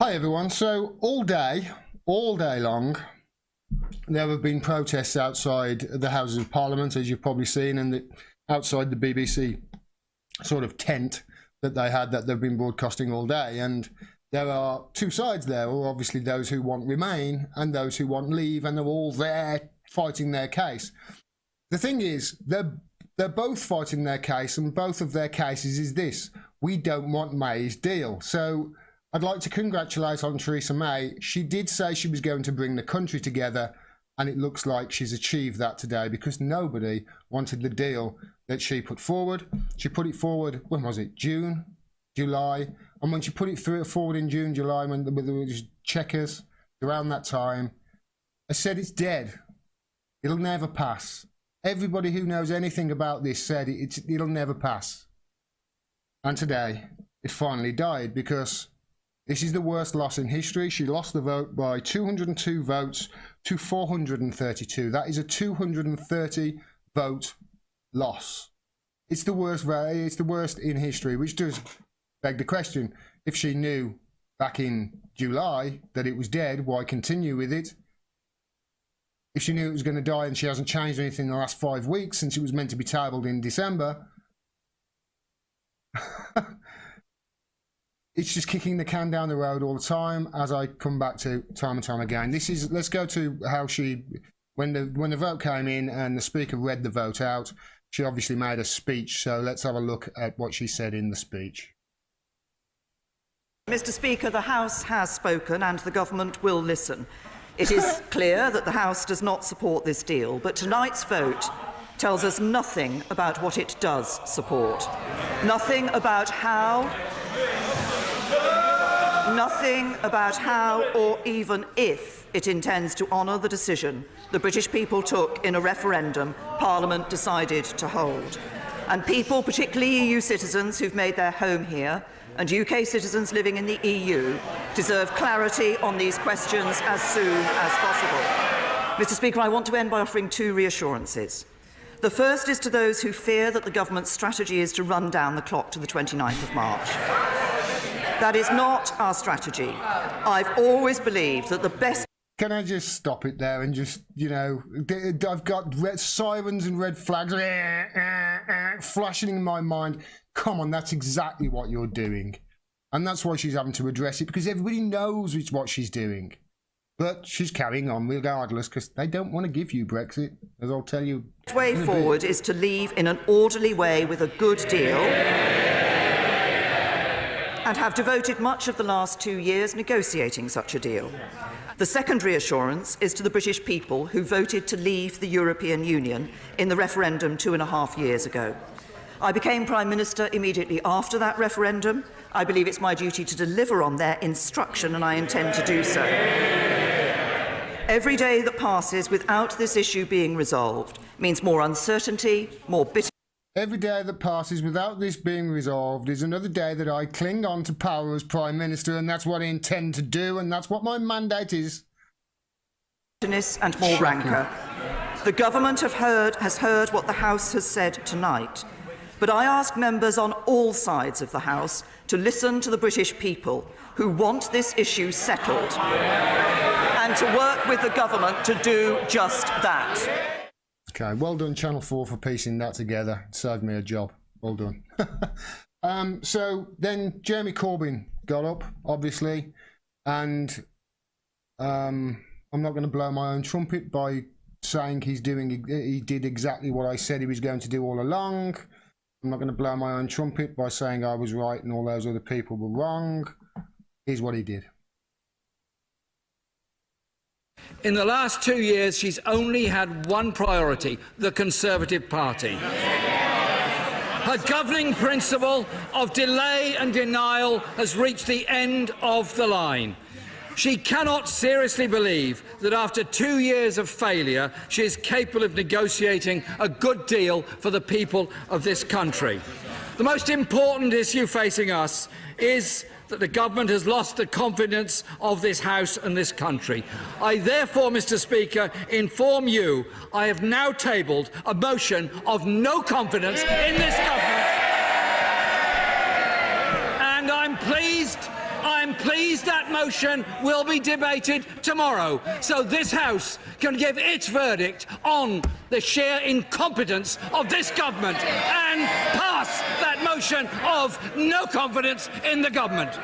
Hi everyone. So all day long, there have been protests outside the Houses of Parliament, as you've probably seen, and outside the BBC sort of tent that they had that they've been broadcasting all day. And there are two sides there, or obviously those who want Remain and those who want Leave, and they're all there fighting their case. The thing is, they're both fighting their case, and both of their cases is this: we don't want May's deal. So I'd like to congratulate on Theresa May. She did say she was going to bring the country together, and it looks like she's achieved that today, because nobody wanted the deal that she put forward. She put it forward, when was it? June, July. And when she put it forward in June, July, when there was Chequers, around that time, I said it's dead. It'll never pass. Everybody who knows anything about this said it'll never pass. And today, it finally died, because this is the worst loss in history. She lost the vote by 202 votes to 432. That is a 230 vote loss. It's the worst. It's the worst in history, which does beg the question: if she knew back in July that it was dead, why continue with it? If she knew it was going to die and she hasn't changed anything in the last 5 weeks since it was meant to be tabled in December, it's just kicking the can down the road all the time, as I come back to time and time again. Let's go to how she, when the vote came in and the Speaker read the vote out, she obviously made a speech. So let's have a look at what she said in the speech. Mr. Speaker, the House has spoken and the Government will listen. It is clear that the House does not support this deal, but tonight's vote tells us nothing about what it does support. Nothing about how or even if it intends to honour the decision the British people took in a referendum Parliament decided to hold. And people, particularly EU citizens who've made their home here, and UK citizens living in the EU, deserve clarity on these questions as soon as possible. Mr. Speaker, I want to end by offering two reassurances. The first is to those who fear that the Government's strategy is to run down the clock to the 29th of March. That is not our strategy. I've always believed that the best... Can I just stop it there and just, I've got red sirens and red flags flashing in my mind. Come on, that's exactly what you're doing. And that's why she's having to address it, because everybody knows it's what she's doing. But she's carrying on regardless, because they don't want to give you Brexit, as I'll tell you. The way forward is to leave in an orderly way with a good deal, and have devoted much of the last 2 years negotiating such a deal. The second reassurance is to the British people who voted to leave the European Union in the referendum 2.5 years ago. I became Prime Minister immediately after that referendum. I believe it's my duty to deliver on their instruction, and I intend to do so. Every day that passes without this issue being resolved means more uncertainty, more bitter... Every day that passes without this being resolved is another day that I cling on to power as Prime Minister, and that's what I intend to do, and that's what my mandate is. And more rancour. The Government has heard what the House has said tonight, but I ask members on all sides of the House to listen to the British people who want this issue settled, and to work with the Government to do just that. Okay, well done Channel 4 for piecing that together. It saved me a job. Well done. So then Jeremy Corbyn got up, obviously, and I'm not going to blow my own trumpet by saying he did exactly what I said he was going to do all along. I'm not going to blow my own trumpet by saying I was right and all those other people were wrong. Here's what he did. In the last 2 years, she's only had one priority: the Conservative Party. Her governing principle of delay and denial has reached the end of the line. She cannot seriously believe that after 2 years of failure, she is capable of negotiating a good deal for the people of this country. The most important issue facing us is that the Government has lost the confidence of this House and this country. I therefore, Mr. Speaker, inform you I have now tabled a motion of no confidence in this Government. And I'm pleased I'm pleased that motion will be debated tomorrow, so this House can give its verdict on the sheer incompetence of this government and pass that motion of no confidence in the government.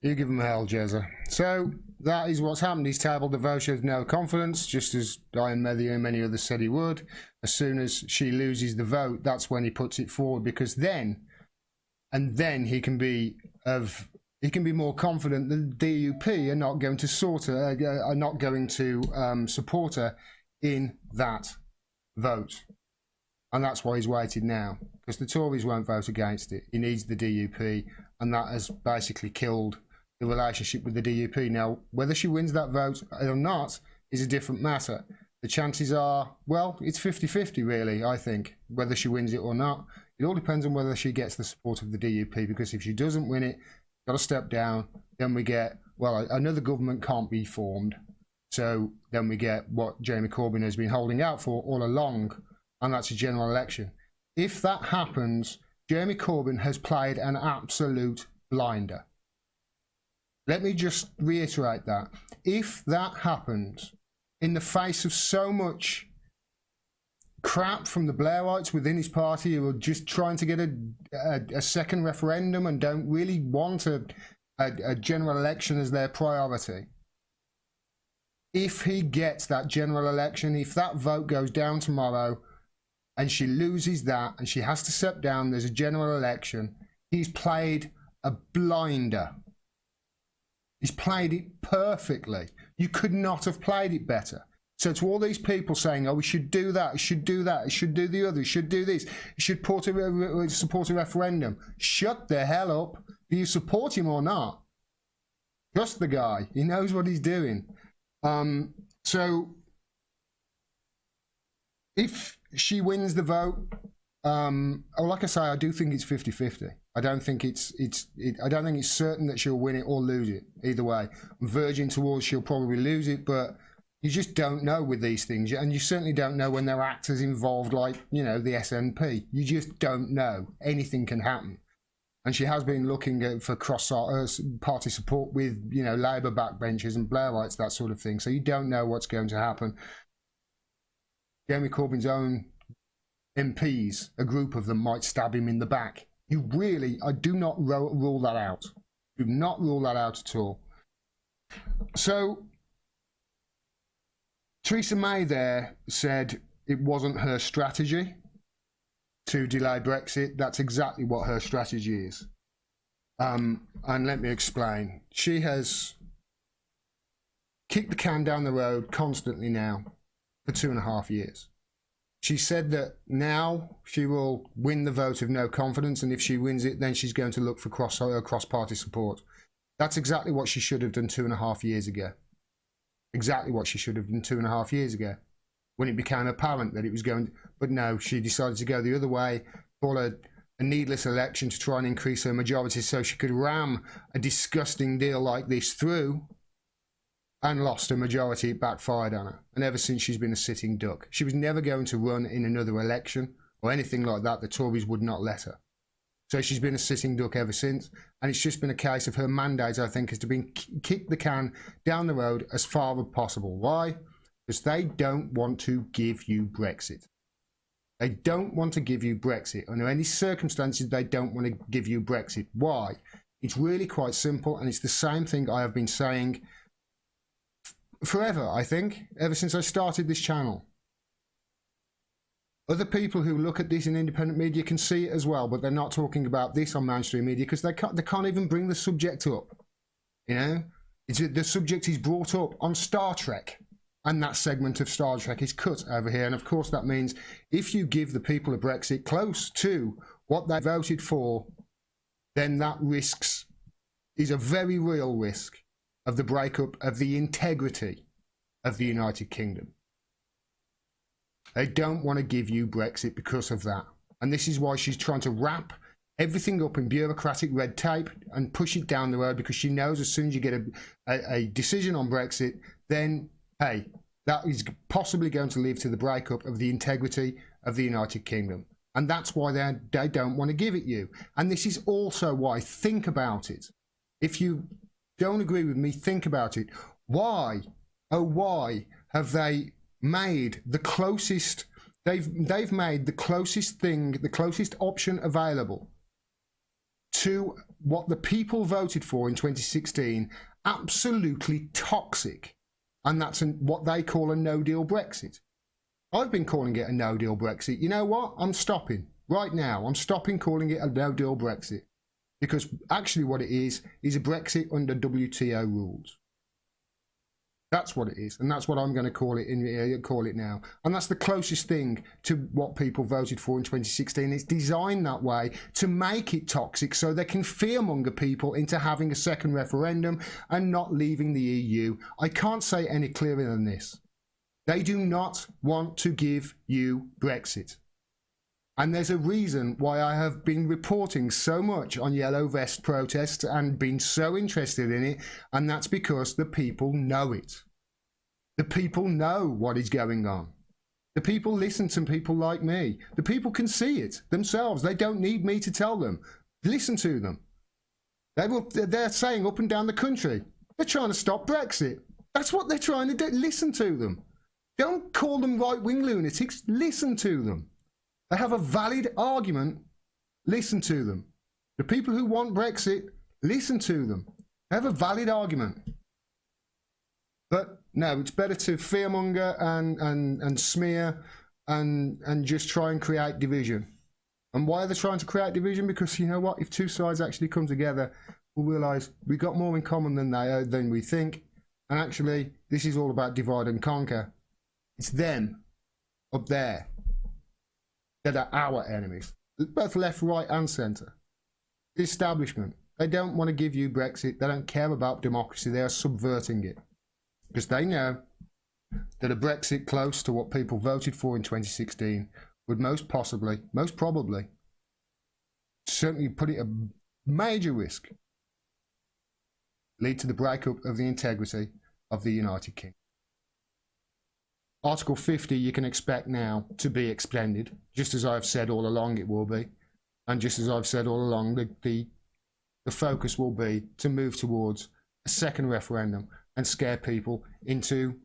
You give him hell, Jezza. So that is what's happened. He's tabled the vote of no confidence, just as Diane Methier and many others said he would. As soon as she loses the vote, that's when he puts it forward, because then he can be more confident that the DUP are not going to support her in that vote. And that's why he's waited now, because the Tories won't vote against it. He needs the DUP, and that has basically killed the relationship with the DUP. Now, whether she wins that vote or not is a different matter. The chances are, well, it's 50-50 really, I think, whether she wins it or not. It all depends on whether she gets the support of the DUP, because if she doesn't win it, got to step down, then we get, well, another government can't be formed. So then we get what Jeremy Corbyn has been holding out for all along, and that's a general election. If that happens, Jeremy Corbyn has played an absolute blinder. Let me just reiterate that. If that happens, in the face of so much crap from the Blairites within his party, who are just trying to get a second referendum and don't really want a general election as their priority, if he gets that general election, if that vote goes down tomorrow and she loses that and she has to step down, there's a general election, he's played a blinder. He's played it perfectly. You could not have played it better. So to all these people saying, oh, we should do that, we should do that, we should do the other, we should do this, you should support a referendum. Shut the hell up. Do you support him or not? Trust the guy. He knows what he's doing. So if she wins the vote, like I say, I do think it's 50-50. I don't think it's certain that she'll win it or lose it. Either way, I'm verging towards she'll probably lose it, but you just don't know with these things, and you certainly don't know when there are actors involved, like, you know, the SNP. You just don't know. Anything can happen. And she has been looking for cross-party support with, you know, Labour backbenchers and Blairites, that sort of thing. So you don't know what's going to happen. Jeremy Corbyn's own MPs, a group of them, might stab him in the back. I do not rule that out. Do not rule that out at all. So Theresa May there said it wasn't her strategy to delay Brexit. That's exactly what her strategy is. And let me explain. She has kicked the can down the road constantly now for 2.5 years. She said that now she will win the vote of no confidence, and if she wins it, then she's going to look for cross-party support. That's exactly what she should have done 2.5 years ago. Exactly what she should have done 2.5 years ago, when it became apparent that it was going. But no, she decided to go the other way, call a needless election to try and increase her majority so she could ram a disgusting deal like this through, and lost her majority. It backfired on her. And ever since, she's been a sitting duck. She was never going to run in another election or anything like that. The Tories would not let her. So she's been a sitting duck ever since. And it's just been a case of her mandate, I think, is to be kick the can down the road as far as possible. Why? Because they don't want to give you Brexit. They don't want to give you Brexit. Under any circumstances, they don't want to give you Brexit. Why? It's really quite simple, and it's the same thing I have been saying forever, I think, ever since I started this channel. Other people who look at this in independent media can see it as well, but they're not talking about this on mainstream media because they can't even bring the subject up. You know, the subject is brought up on Star Trek, and that segment of Star Trek is cut over here. And of course, that means if you give the people of Brexit close to what they voted for, then that is a very real risk of the breakup of the integrity of the United Kingdom. They don't want to give you Brexit because of that. And this is why she's trying to wrap everything up in bureaucratic red tape and push it down the road, because she knows as soon as you get a decision on Brexit, then, hey, that is possibly going to lead to the breakup of the integrity of the United Kingdom. And that's why they don't want to give it you. And this is also why, think about it. If you don't agree with me, think about it. Why, oh why, have they made the closest, they've made the closest thing, the closest option available to what the people voted for in 2016, absolutely toxic. And that's what they call a no-deal Brexit. I've been calling it a no-deal Brexit. You know what? I'm stopping. Right now, I'm stopping calling it a no-deal Brexit. Because actually what it is a Brexit under WTO rules. That's what it is. And that's what I'm going to call it now. And that's the closest thing to what people voted for in 2016. It's designed that way to make it toxic so they can fearmonger people into having a second referendum and not leaving the EU. I can't say any clearer than this. They do not want to give you Brexit. And there's a reason why I have been reporting so much on Yellow Vest protests and been so interested in it, and that's because the people know it. The people know what is going on. The people listen to people like me. The people can see it themselves. They don't need me to tell them. Listen to them. They're saying up and down the country, they're trying to stop Brexit. That's what they're trying to do. Listen to them. Don't call them right-wing lunatics. Listen to them. They have a valid argument. Listen to them. The people who want Brexit, listen to them. They have a valid argument. But no, it's better to fearmonger and smear and just try and create division. And why are they trying to create division? Because you know what? If two sides actually come together, we'll realise we've got more in common than we think. And actually, this is all about divide and conquer. It's them up there that are our enemies, both left, right and centre. The establishment, they don't want to give you Brexit. They don't care about democracy. They are subverting it because they know that a Brexit close to what people voted for in 2016 would most probably, certainly put it at major risk, lead to the breakup of the integrity of the United Kingdom. Article 50 you can expect now to be extended, just as I've said all along it will be. And just as I've said all along, the focus will be to move towards a second referendum and scare people into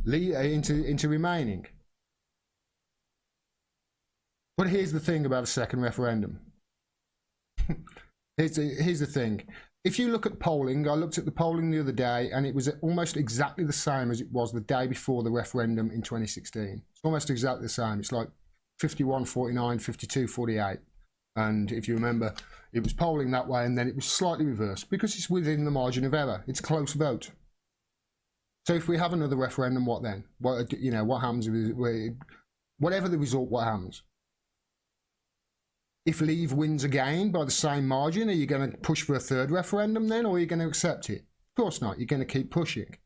remaining. But here's the thing about a second referendum. Here's the thing. If you look at polling, I looked at the polling the other day and it was almost exactly the same as it was the day before the referendum in 2016. It's almost exactly the same. It's like 51-49, 52-48. And if you remember, it was polling that way and then it was slightly reversed because it's within the margin of error. It's a close vote. So if we have another referendum, what then? What happens? Whatever the result, what happens? If Leave wins again by the same margin, are you going to push for a third referendum then, or are you going to accept it? Of course not. You're going to keep pushing.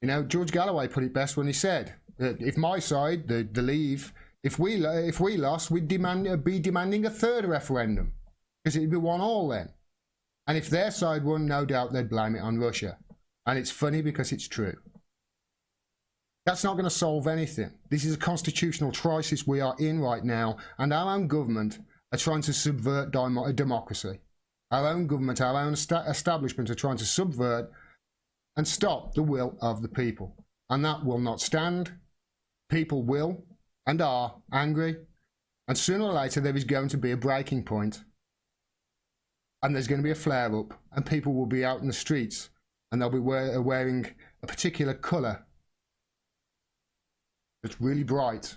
You know, George Galloway put it best when he said that if my side, the Leave, if we lost, we'd be demanding a third referendum because it'd be 1-1 then. And if their side won, no doubt they'd blame it on Russia. And it's funny because it's true. That's not going to solve anything. This is a constitutional crisis we are in right now, and our own government are trying to subvert democracy. Our own government, our own establishment are trying to subvert and stop the will of the people. And that will not stand. People will and are angry, and sooner or later there is going to be a breaking point, and there's going to be a flare-up, and people will be out in the streets, and they'll be wearing a particular colour. It's really bright.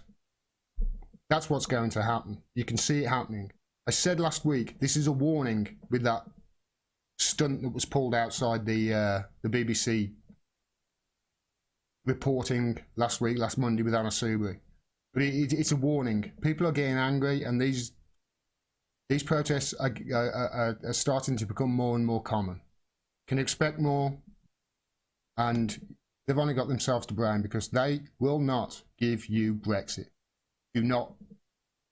That's what's going to happen. You can see it happening. I said last week, this is a warning with that stunt that was pulled outside the BBC reporting last Monday with Anna Soubry. But it's a warning. People are getting angry, and these protests are starting to become more and more common. Can expect more, and they've only got themselves to blame because they will not give you Brexit. Do not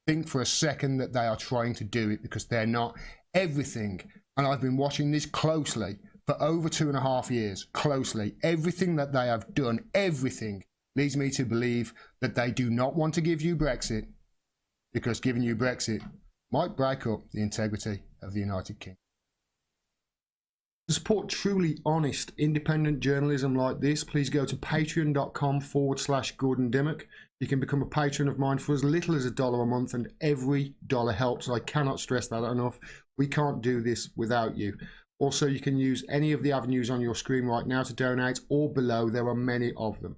think for a second that they are trying to do it, because they're not. Everything, and I've been watching this closely for over 2.5 years, closely. Everything that they have done, everything leads me to believe that they do not want to give you Brexit, because giving you Brexit might break up the integrity of the United Kingdom. To support truly honest, independent journalism like this, please go to patreon.com/Gordon Dimmack. You can become a patron of mine for as little as $1 a month, and every dollar helps. I cannot stress that enough. We can't do this without you. Also, you can use any of the avenues on your screen right now to donate, or below. There are many of them.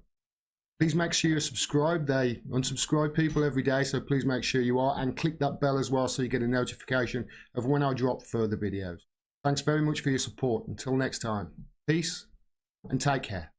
Please make sure you're subscribed. They unsubscribe people every day, so please make sure you are, and click that bell as well so you get a notification of when I drop further videos. Thanks very much for your support. Until next time, peace and take care.